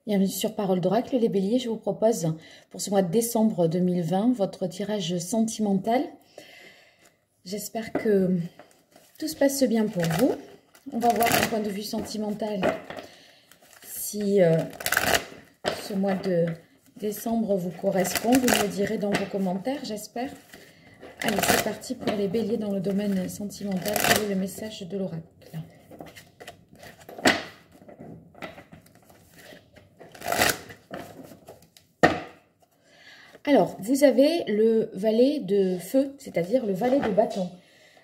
Bienvenue sur Parole d'Oracle, les béliers. Je vous propose pour ce mois de décembre 2020 votre tirage sentimental. J'espère que tout se passe bien pour vous. On va voir d'un point de vue sentimental si ce mois de décembre vous correspond. Vous me le direz dans vos commentaires, j'espère. Allez, c'est parti pour les béliers dans le domaine sentimental. Quel est le message de l'oracle ? Alors, vous avez le valet de feu, c'est-à-dire le valet de bâton.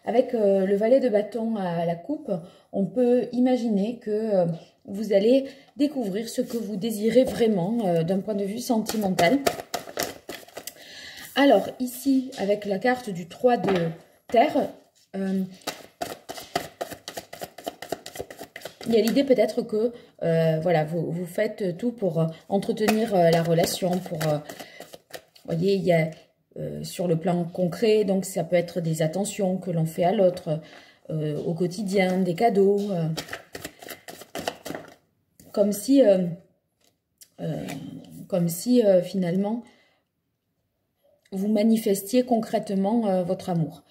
Avec le valet de bâton à la coupe, on peut imaginer que vous allez découvrir ce que vous désirez vraiment d'un point de vue sentimental. Alors, ici, avec la carte du 3 de terre, il y a l'idée peut-être que voilà, vous faites tout pour entretenir la relation, pour... Vous voyez, il y a sur le plan concret, donc ça peut être des attentions que l'on fait à l'autre au quotidien, des cadeaux, comme si finalement vous manifestiez concrètement votre amour.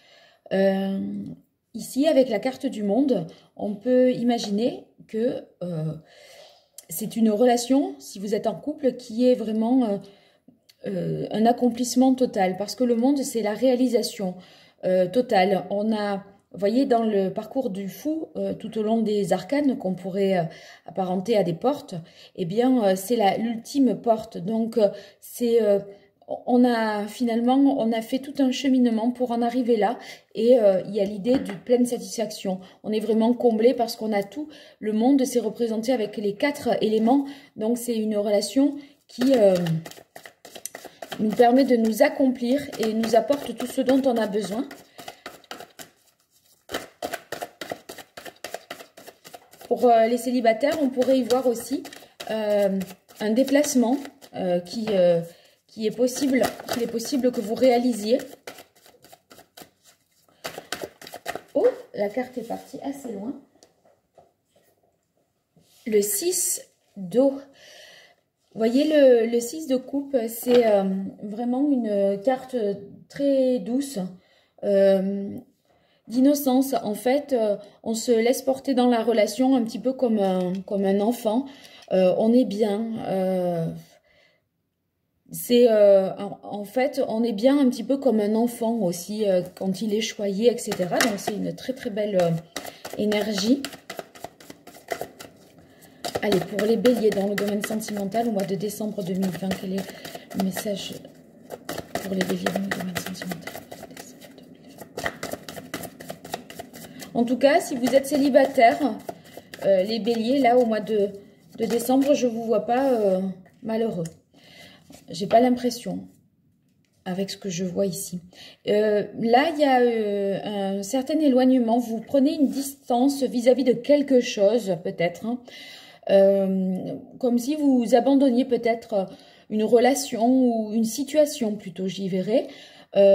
Ici, avec la carte du monde, on peut imaginer que c'est une relation, si vous êtes en couple, qui est vraiment... un accomplissement total, parce que le monde, c'est la réalisation totale. On a, vous voyez, dans le parcours du fou, tout au long des arcanes qu'on pourrait apparenter à des portes, eh bien, c'est l'ultime porte. Donc, on a fait tout un cheminement pour en arriver là, et il y a l'idée de pleine satisfaction. On est vraiment comblé parce qu'on a tout. Le monde s'est représenté avec les 4 éléments, donc c'est une relation qui... nous permet de nous accomplir et nous apporte tout ce dont on a besoin. Pour les célibataires, on pourrait y voir aussi un déplacement qu'il est possible que vous réalisiez. Oh, la carte est partie assez loin. Le 6 d'eau. Vous voyez, le 6 de coupe, c'est vraiment une carte très douce, d'innocence. En fait, on se laisse porter dans la relation un petit peu comme un enfant. On est bien. En fait, on est bien un petit peu comme un enfant aussi, quand il est choyé, etc. Donc, c'est une très très belle énergie. Allez, pour les béliers dans le domaine sentimental, au mois de décembre 2020, quel est le message pour les béliers dans le domaine sentimental? En tout cas, si vous êtes célibataire, les béliers, là, au mois de décembre, je ne vous vois pas malheureux. J'ai pas l'impression, avec ce que je vois ici. Là, il y a un certain éloignement. Vous prenez une distance vis-à-vis de quelque chose, peut-être, hein. Comme si vous abandonniez peut-être une relation ou une situation plutôt, j'y verrai,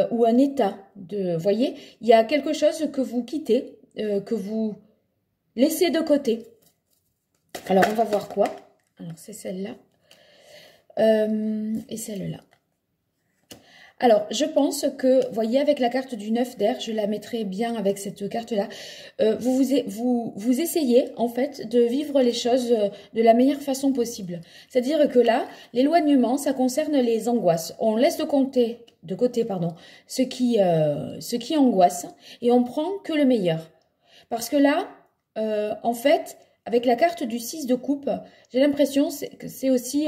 ou un état. Vous voyez, il y a quelque chose que vous quittez, que vous laissez de côté. Alors, on va voir quoi. Alors, c'est celle-là et celle-là. Alors, je pense que, vous voyez, avec la carte du 9 d'air, je la mettrai bien avec cette carte-là, vous essayez, en fait, de vivre les choses de la meilleure façon possible. C'est-à-dire que là, l'éloignement, ça concerne les angoisses. On laisse de côté, ce qui angoisse, et on prend que le meilleur. Parce que là, en fait, avec la carte du 6 de coupe, j'ai l'impression que c'est aussi...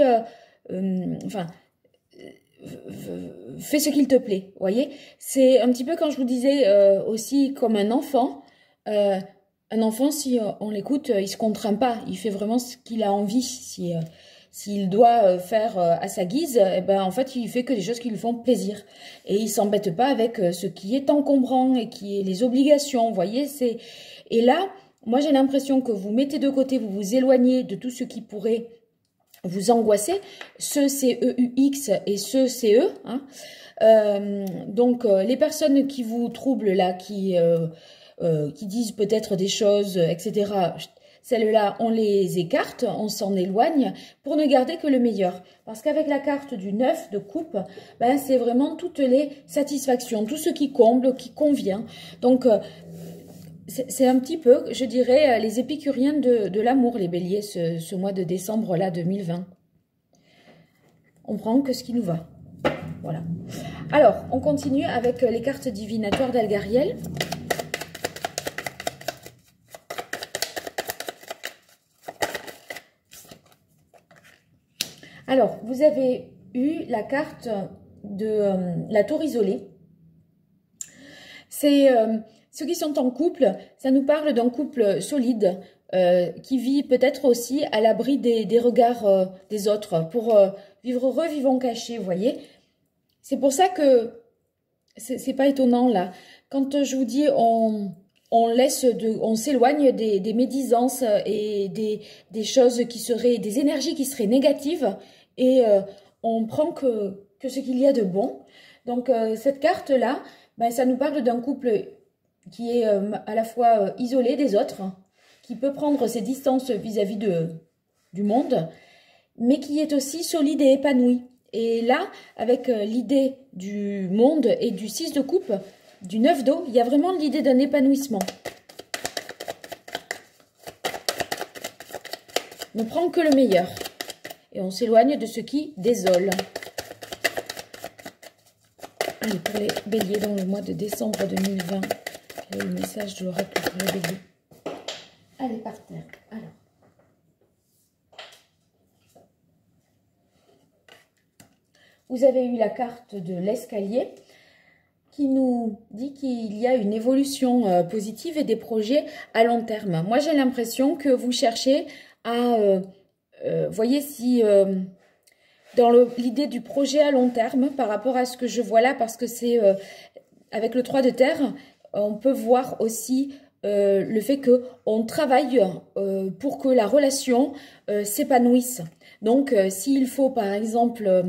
fais ce qu'il te plaît, vous voyez. C'est un petit peu quand je vous disais aussi comme un enfant. Un enfant, si on l'écoute, il se contraint pas. Il fait vraiment ce qu'il a envie. S'il doit faire à sa guise, eh ben, en fait, il fait que des choses qui lui font plaisir. Et il s'embête pas avec ce qui est encombrant et qui est les obligations, vous voyez. Et là, moi, j'ai l'impression que vous mettez de côté, vous vous éloignez de tout ce qui pourrait... vous angoissez, ce CEUX et ce CE. Hein. Donc, les personnes qui vous troublent là, qui disent peut-être des choses, etc., celles-là, on les écarte, on s'en éloigne pour ne garder que le meilleur. Parce qu'avec la carte du 9 de coupe, ben, c'est vraiment toutes les satisfactions, tout ce qui comble, qui convient. Donc, c'est un petit peu, je dirais, les épicuriens de l'amour, les béliers, ce mois de décembre-là, 2020. On prend que ce qui nous va. Voilà. Alors, on continue avec les cartes divinatoires d'Algariel. Alors, vous avez eu la carte de la tour isolée. C'est ceux qui sont en couple, ça nous parle d'un couple solide qui vit peut-être aussi à l'abri des regards des autres pour vivre heureux, vivant caché, vous voyez. C'est pour ça que c'est pas étonnant là. Quand je vous dis on s'éloigne des médisances et des choses qui seraient, des énergies qui seraient négatives et on prend que ce qu'il y a de bon. Donc cette carte là, ben, ça nous parle d'un couple qui est à la fois isolé des autres, qui peut prendre ses distances vis-à-vis du monde, mais qui est aussi solide et épanoui. Et là, avec l'idée du monde et du 6 de coupe, du 9 d'eau, il y a vraiment l'idée d'un épanouissement. On ne prend que le meilleur. Et on s'éloigne de ce qui désole. Allez, pour les béliers dans le mois de décembre 2020, quel est le message de l'oracle pour les béliers? Allez, par terre. Alors. Vous avez eu la carte de l'escalier qui nous dit qu'il y a une évolution positive et des projets à long terme. Moi, j'ai l'impression que vous cherchez à, voyez si dans l'idée du projet à long terme, par rapport à ce que je vois là, parce que c'est avec le 3 de terre, on peut voir aussi le fait qu'on travaille pour que la relation s'épanouisse. Donc, s'il faut, par exemple,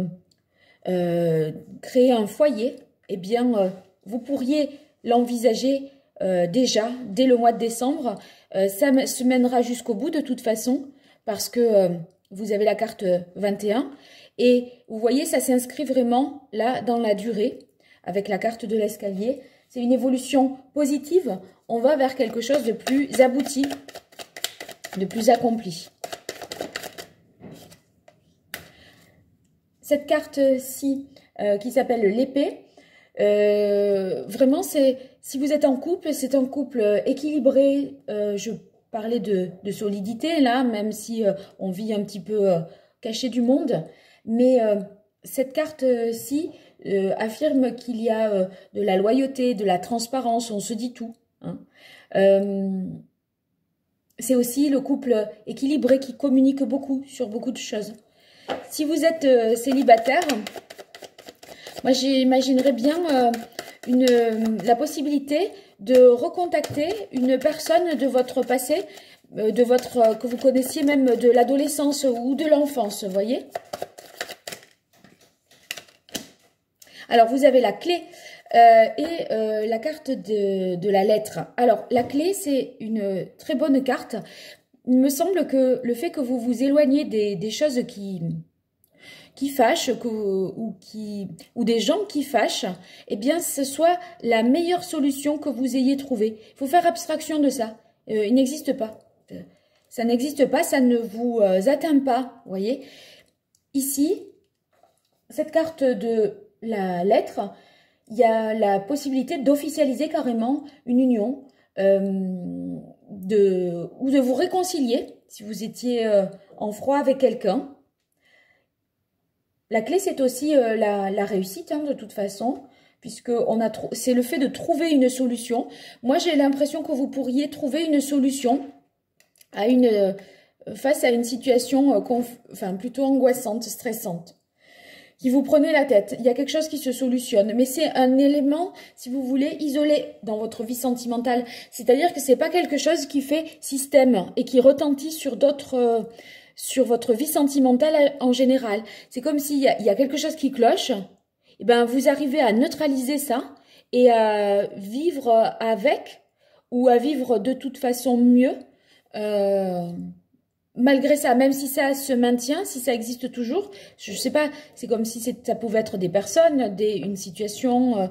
créer un foyer, eh bien, vous pourriez l'envisager déjà dès le mois de décembre. Ça se mènera jusqu'au bout de toute façon, parce que vous avez la carte 21. Et vous voyez, ça s'inscrit vraiment là dans la durée, avec la carte de l'escalier. C'est une évolution positive. On va vers quelque chose de plus abouti, de plus accompli. Cette carte-ci, qui s'appelle l'épée, vraiment, si vous êtes en couple, c'est un couple équilibré. Je parlais de solidité, là, même si on vit un petit peu caché du monde. Mais cette carte-ci affirme qu'il y a de la loyauté, de la transparence, on se dit tout. Hein. C'est aussi le couple équilibré qui communique beaucoup sur beaucoup de choses. Si vous êtes célibataire, moi j'imaginerais bien la possibilité de recontacter une personne de votre passé, que vous connaissiez même de l'adolescence ou de l'enfance, vous voyez. Alors vous avez la clé et la carte de la lettre. Alors la clé, c'est une très bonne carte. Il me semble que le fait que vous vous éloignez des choses qui fâchent ou des gens qui fâchent, eh bien, ce soit la meilleure solution que vous ayez trouvée. Il faut faire abstraction de ça. Il n'existe pas. Ça n'existe pas, ça ne vous atteint pas, vous voyez. Ici, cette carte de la lettre, il y a la possibilité d'officialiser carrément une union, ou de vous réconcilier si vous étiez en froid avec quelqu'un. La clé, c'est aussi la réussite, hein, de toute façon, puisque c'est le fait de trouver une solution. Moi, j'ai l'impression que vous pourriez trouver une solution face à une situation plutôt angoissante, stressante, qui vous prenait la tête. Il y a quelque chose qui se solutionne, mais c'est un élément, si vous voulez, isolé dans votre vie sentimentale. C'est-à-dire que c'est pas quelque chose qui fait système et qui retentit sur sur votre vie sentimentale en général. C'est comme s'il y a quelque chose qui cloche, et ben vous arrivez à neutraliser ça et à vivre avec ou à vivre de toute façon mieux Malgré ça, même si ça se maintient, si ça existe toujours, je ne sais pas, c'est comme si ça pouvait être des personnes, une situation,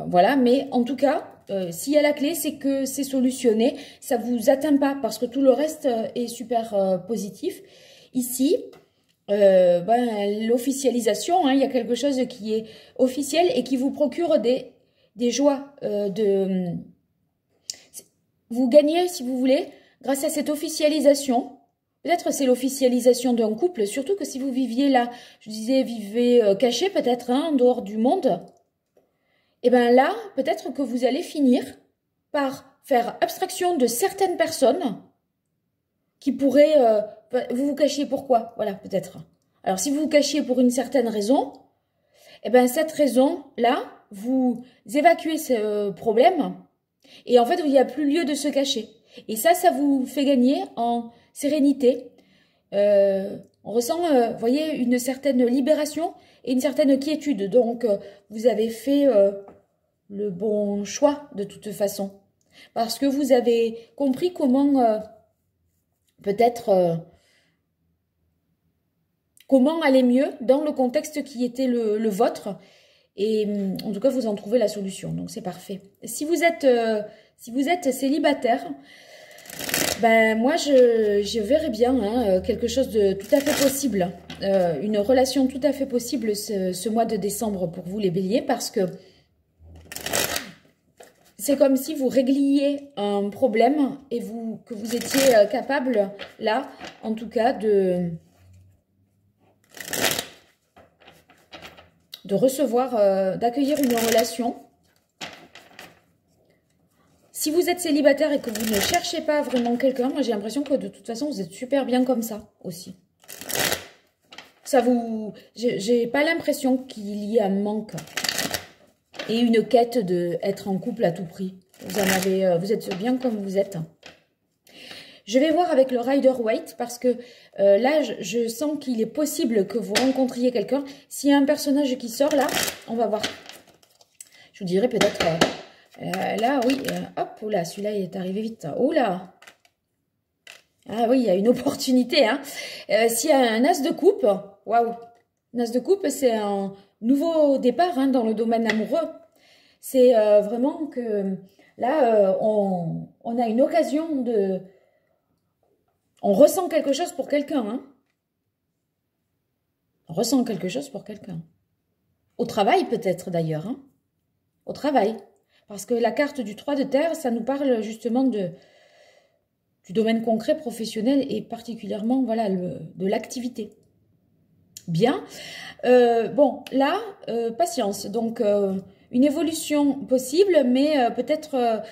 voilà. Mais en tout cas, s'il y a la clé, c'est que c'est solutionné, ça ne vous atteint pas parce que tout le reste est super positif. Ici, l'officialisation, hein, il y a quelque chose qui est officiel et qui vous procure des joies. Vous gagnez, si vous voulez, grâce à cette officialisation. Peut-être c'est l'officialisation d'un couple, surtout que si vous viviez là, je disais, vivez caché peut-être, hein, en dehors du monde. Et bien là, peut-être que vous allez finir par faire abstraction de certaines personnes qui pourraient... vous vous cachiez pourquoi? Voilà, peut-être. Alors, si vous vous cachiez pour une certaine raison, eh bien, cette raison-là, vous évacuez ce problème et en fait, il n'y a plus lieu de se cacher. Et ça vous fait gagner en sérénité. On ressent, vous voyez, une certaine libération et une certaine quiétude. Donc, vous avez fait le bon choix de toute façon. Parce que vous avez compris comment, peut-être, comment aller mieux dans le contexte qui était le vôtre. Et en tout cas, vous en trouvez la solution. Donc, c'est parfait. Si vous êtes célibataire, ben moi, je verrais bien hein, quelque chose de tout à fait possible. Une relation tout à fait possible ce mois de décembre pour vous, les béliers, parce que c'est comme si vous régliez un problème et que vous étiez capable, là, en tout cas, de recevoir, d'accueillir une relation. Si vous êtes célibataire et que vous ne cherchez pas vraiment quelqu'un, moi j'ai l'impression que de toute façon vous êtes super bien comme ça aussi. J'ai pas l'impression qu'il y ait un manque et une quête d'être en couple à tout prix. Vous êtes bien comme vous êtes. Je vais voir avec le Rider-Waite parce que là, je sens qu'il est possible que vous rencontriez quelqu'un. S'il y a un personnage qui sort là, on va voir. Je vous dirais peut-être... là, oui, hop, oula, celui-là, il est arrivé vite. Oula! Ah oui, il y a une opportunité, hein. S'il y a un as de coupe, waouh! Un as de coupe, c'est un nouveau départ hein, dans le domaine amoureux. C'est vraiment que là, on a une occasion de... On ressent quelque chose pour quelqu'un, hein. On ressent quelque chose pour quelqu'un. Au travail, peut-être, d'ailleurs, hein. Au travail. Parce que la carte du 3 de terre, ça nous parle justement du domaine concret, professionnel et particulièrement voilà, de l'activité. Bien. Bon, là, patience. Donc, une évolution possible, mais peut-être...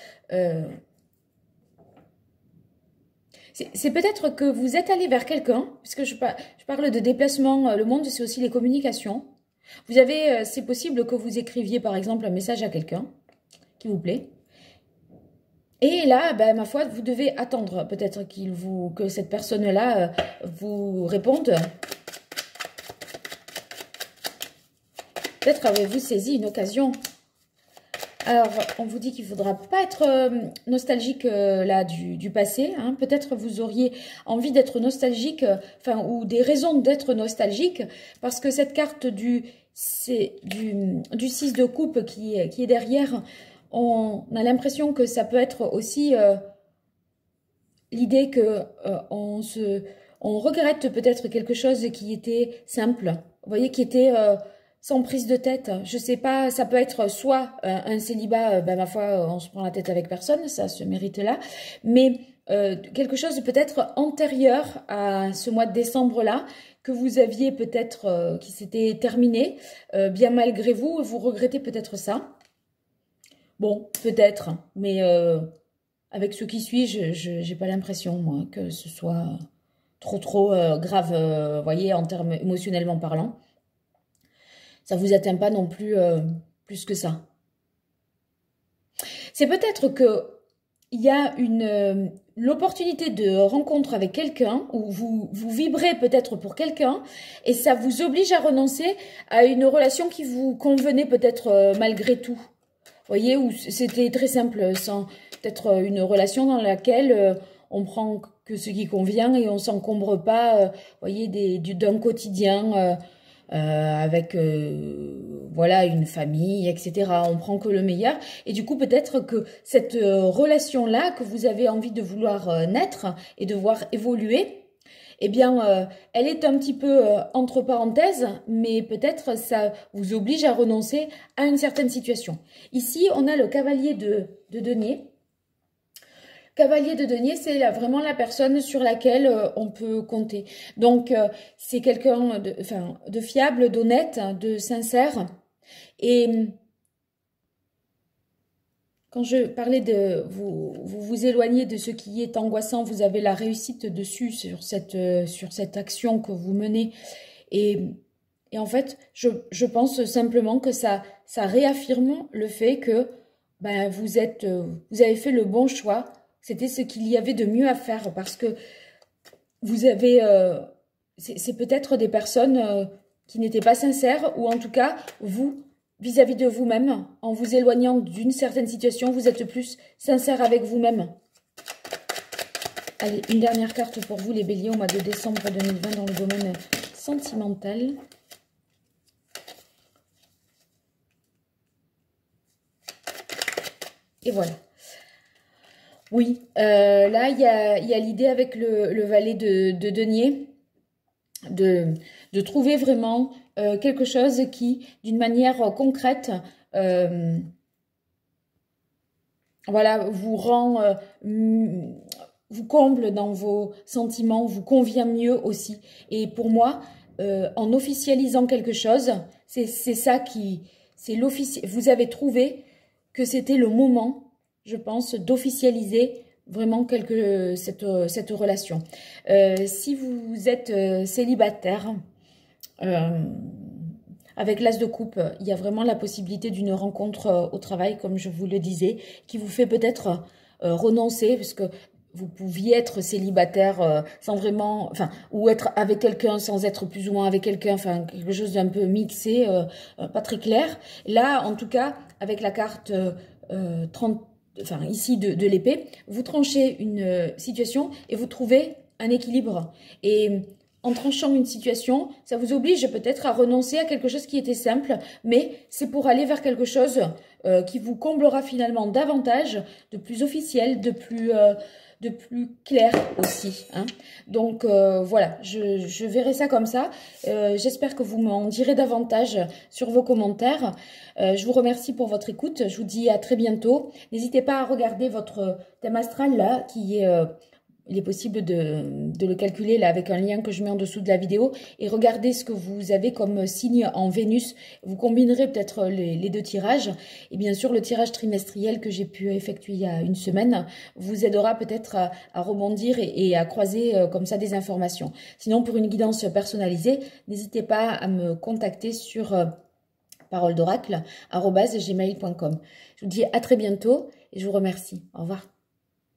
c'est peut-être que vous êtes allé vers quelqu'un, puisque je parle de déplacement, le monde, c'est aussi les communications. Vous avez, c'est possible que vous écriviez par exemple un message à quelqu'un qui vous plaît. Et là, ben, ma foi, vous devez attendre peut-être que cette personne-là vous réponde. Peut-être avez-vous saisi une occasion. Alors, on vous dit qu'il ne faudra pas être nostalgique là du passé. Hein. Peut-être vous auriez envie d'être nostalgique, ou des raisons d'être nostalgique, parce que cette carte du 6 de coupe qui est derrière, on a l'impression que ça peut être aussi l'idée que on regrette peut-être quelque chose qui était simple. Vous voyez, qui était... sans prise de tête, je sais pas, ça peut être soit un célibat, ben ma foi, on se prend la tête avec personne, ça se mérite là, mais quelque chose peut-être antérieur à ce mois de décembre-là, que vous aviez peut-être, qui s'était terminé, bien malgré vous, vous regrettez peut-être ça. Bon, peut-être, mais avec ce qui suit, je n'ai pas l'impression, moi, que ce soit trop grave, voyez, en termes émotionnellement parlant. Ça ne vous atteint pas non plus plus que ça. C'est peut-être qu'il y a l'opportunité de rencontre avec quelqu'un, ou vous vibrez peut-être pour quelqu'un, et ça vous oblige à renoncer à une relation qui vous convenait peut-être malgré tout. Vous voyez, où c'était très simple, sans peut-être une relation dans laquelle on prend que ce qui convient et on s'encombre pas, voyez, d'un quotidien avec voilà, une famille, etc. On prend que le meilleur. Et du coup, peut-être que cette relation-là que vous avez envie de vouloir naître et de voir évoluer, eh bien, elle est un petit peu entre parenthèses, mais peut-être ça vous oblige à renoncer à une certaine situation. Ici, on a le cavalier de denier. Cavalier de denier, c'est vraiment la personne sur laquelle on peut compter. Donc, c'est quelqu'un de fiable, d'honnête, de sincère. Et quand je parlais de vous éloigner de ce qui est angoissant, vous avez la réussite dessus sur cette action que vous menez. Et en fait, je pense simplement que ça réaffirme le fait que ben, vous avez fait le bon choix. C'était ce qu'il y avait de mieux à faire parce que vous avez... c'est peut-être des personnes qui n'étaient pas sincères ou en tout cas, vous, vis-à-vis de vous-même, en vous éloignant d'une certaine situation, vous êtes plus sincère avec vous-même. Allez, une dernière carte pour vous, les béliers, au mois de décembre 2020 dans le domaine sentimental. Et voilà. Oui, là, il y a l'idée avec le valet de denier de trouver vraiment quelque chose qui, d'une manière concrète, voilà, vous rend, vous comble dans vos sentiments, vous convient mieux aussi. Et pour moi, en officialisant quelque chose, c'est ça qui, vous avez trouvé que c'était le moment, je pense, d'officialiser vraiment cette relation. Si vous êtes célibataire, avec l'as de coupe, il y a vraiment la possibilité d'une rencontre au travail, comme je vous le disais, qui vous fait peut-être renoncer, parce que vous pouviez être célibataire sans vraiment, enfin, ou être avec quelqu'un sans être plus ou moins avec quelqu'un, enfin, quelque chose d'un peu mixé, pas très clair. Là, en tout cas, avec la carte 30, enfin, ici de l'épée, vous tranchez une situation et vous trouvez un équilibre. Et en tranchant une situation, ça vous oblige peut-être à renoncer à quelque chose qui était simple, mais c'est pour aller vers quelque chose qui vous comblera finalement davantage, de plus officiel, de plus clair aussi. Hein. Donc voilà, je verrai ça comme ça. J'espère que vous m'en direz davantage sur vos commentaires. Je vous remercie pour votre écoute. Je vous dis à très bientôt. N'hésitez pas à regarder votre thème astral là, qui est... il est possible de le calculer là avec un lien que je mets en dessous de la vidéo. Et regardez ce que vous avez comme signe en Vénus. Vous combinerez peut-être les deux tirages. Et bien sûr, le tirage trimestriel que j'ai pu effectuer il y a une semaine vous aidera peut-être à rebondir et à croiser comme ça des informations. Sinon, pour une guidance personnalisée, n'hésitez pas à me contacter sur paroledoracle@gmail.com. Je vous dis à très bientôt et je vous remercie. Au revoir.